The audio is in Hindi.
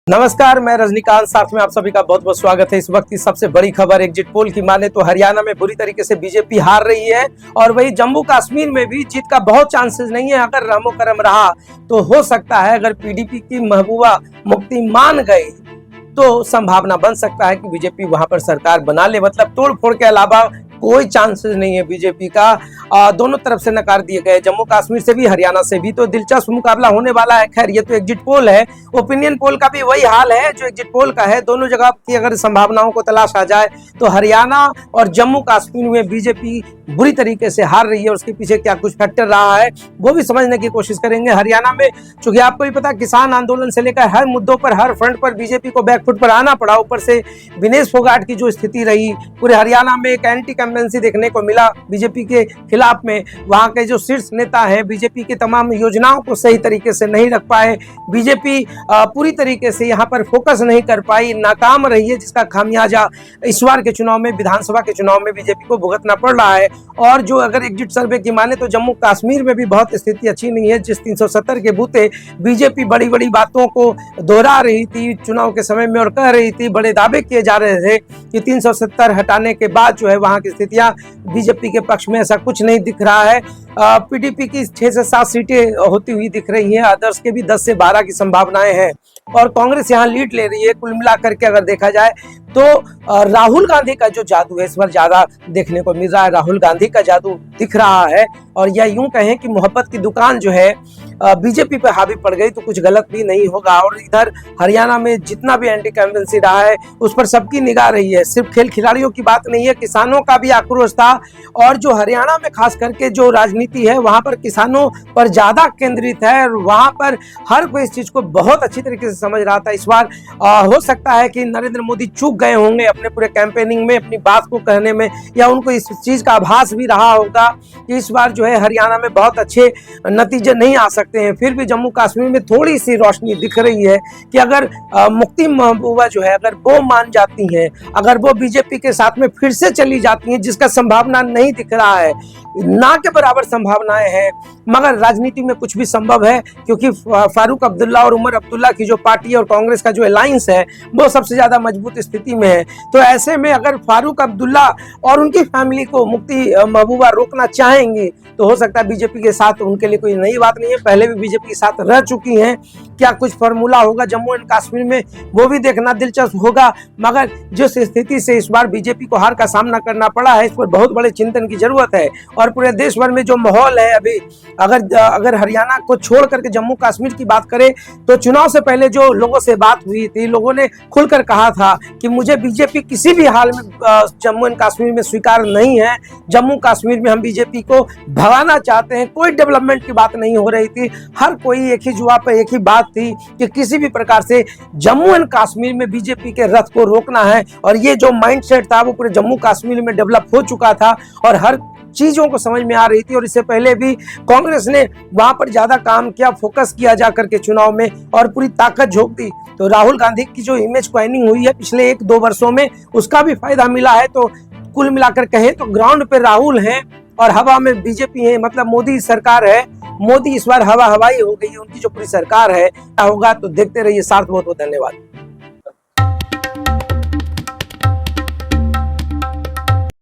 नमस्कार, मैं रजनीकांत, साथ में आप सभी का बहुत बहुत स्वागत है। इस वक्त की सबसे बड़ी खबर एग्जिट पोल की माने तो हरियाणा में बुरी तरीके से बीजेपी हार रही है और वही जम्मू कश्मीर में भी जीत का बहुत चांसेस नहीं है। अगर रहमो करम रहा तो हो सकता है, अगर पीडीपी की महबूबा मुफ्ती मान गई तो संभावना बन सकता है कि बीजेपी वहां पर सरकार बना ले। मतलब तोड़ फोड़ के अलावा कोई चांसेस नहीं है बीजेपी का। दोनों तरफ से नकार दिए गए, जम्मू कश्मीर से भी हरियाणा से भी। तो दिलचस्प मुकाबला होने वाला है। खैर, ये तो एग्जिट पोल है, ओपिनियन पोल का भी वही हाल है जो एग्जिट पोल का है। दोनों जगह की अगर संभावनाओं को तलाश आ जाए तो हरियाणा और जम्मू कश्मीर में बीजेपी बुरी तरीके से हार रही है। उसके पीछे क्या कुछ फैक्टर रहा है वो भी समझने की कोशिश करेंगे। हरियाणा में चूंकि आपको भी पता, किसान आंदोलन से लेकर हर मुद्दों पर, हर फ्रंट पर बीजेपी को बैकफुट पर आना पड़ा। ऊपर से विनेश फोगाट की जो स्थिति रही, पूरे हरियाणा में एक एंटी कैंपेंसी देखने को मिला बीजेपी के खिलाफ में। वहां के जो शीर्ष नेता हैं बीजेपी की तमाम योजनाओं को सही तरीके से नहीं रख पाए। बीजेपी पूरी तरीके से यहाँ पर फोकस नहीं कर पाई, नाकाम रही है, जिसका खामियाजा इस बार के चुनाव में, विधानसभा के चुनाव में बीजेपी को भुगतना पड़ रहा है। और जो अगर एग्जिट सर्वे की माने तो जम्मू कश्मीर में भी बहुत स्थिति अच्छी नहीं है। जिस 370 के बूते बीजेपी बड़ी बड़ी बातों को दोहरा रही थी चुनाव के समय में और कह रही थी, बड़े दावे किए जा रहे थे कि 370 हटाने के बाद जो है वहां की स्थितियां बीजेपी के पक्ष में, ऐसा कुछ नहीं दिख रहा है। पीडीपी की 6 से 7 सीटें होती हुई दिख रही हैं, अदर्स के भी 10 से 12 की संभावनाएं हैं और कांग्रेस यहां लीड ले रही है। कुल मिलाकर के अगर देखा जाए तो राहुल गांधी का जो जादू है इस बार ज्यादा देखने को मिल रहा है। राहुल गांधी का जादू दिख रहा है और या यूं कहें कि मोहब्बत की दुकान जो है बीजेपी पे हावी पड़ गई तो कुछ गलत भी नहीं होगा। और इधर हरियाणा में जितना भी एंटी कैंपेंसी रहा है उस पर सबकी निगाह रही है। सिर्फ खेल खिलाड़ियों की बात नहीं है, किसानों का भी आक्रोश था। और जो हरियाणा में खास करके जो राजनीति है वहां पर किसानों पर ज्यादा केंद्रित है और वहां पर हर कोई इस चीज को बहुत अच्छी तरीके से समझ रहा था। इस बार हो सकता है कि नरेंद्र मोदी चूक गए होंगे अपने पूरे कैंपेनिंग में, अपनी बात को कहने में, या उनको इस चीज का आभास भी रहा होगा कि इस बार जो है हरियाणा में बहुत अच्छे नतीजे नहीं आ सकते हैं। फिर भी जम्मू कश्मीर में थोड़ी सी रोशनी दिख रही है कि अगर मुफ्ती महबूबा जो है, अगर वो मान जाती हैं, अगर वो बीजेपी के साथ में फिर से चली जाती हैं, जिसका संभावना नहीं दिख रहा है, ना के बराबर संभावनाएं हैं, मगर राजनीति में कुछ भी संभव है क्योंकि फारूक अब्दुल्ला और उमर अब्दुल्ला की जो पार्टी और कांग्रेस का जो अलायंस है वो सबसे ज्यादा मजबूत स्थिति में है। तो ऐसे में अगर फारूक अब्दुल्ला और उनकी फैमिली को मुफ्ती महबूबा रोकना चाहेंगी तो हो सकता है बीजेपी के साथ, उनके लिए कोई नई बात नहीं है, पहले भी बीजेपी के साथ रह चुकी हैं। क्या कुछ फॉर्मूला होगा जम्मू एंड कश्मीर में वो भी देखना दिलचस्प होगा। मगर जिस स्थिति से इस बार बीजेपी को हार का सामना करना पड़ा है, इस पर बहुत बड़े चिंतन की जरूरत है। और पूरे देश भर में जो माहौल है अभी, अगर हरियाणा को छोड़ करके जम्मू कश्मीर की बात करें तो चुनाव से पहले जो लोगों से बात हुई थी, लोगों ने खुलकर कहा था कि मुझे बीजेपी किसी भी हाल में जम्मू एंड कश्मीर में स्वीकार नहीं है। जम्मू कश्मीर में हम बीजेपी को भगाना चाहते हैं। कोई डेवलपमेंट की बात नहीं हो रही थी, हर कोई एक ही जुआ पर एक ही बात थी कि किसी भी प्रकार से जम्मू एंड कश्मीर में बीजेपी के रथ को रोकना है। और ये जो माइंडसेट था वो पूरे जम्मू कश्मीर में डेवलप हो चुका था और हर चीजों को समझ में आ रही थी। और इससे पहले भी कांग्रेस ने वहां पर ज्यादा काम किया, फोकस किया जाकर के चुनाव में और पूरी ताकत झोंक दी। तो राहुल गांधी की जो इमेज क्वाइनिंग हुई है पिछले 1-2 वर्षों में, उसका भी फायदा मिला है। तो कुल मिलाकर कहें तो ग्राउंड पे राहुल हैं और हवा में बीजेपी है, मतलब मोदी सरकार है। मोदी इस बार हवा हवाई हो गई है, उनकी जो पूरी सरकार है। होगा तो देखते रहिए। साथ बहुत बहुत धन्यवाद।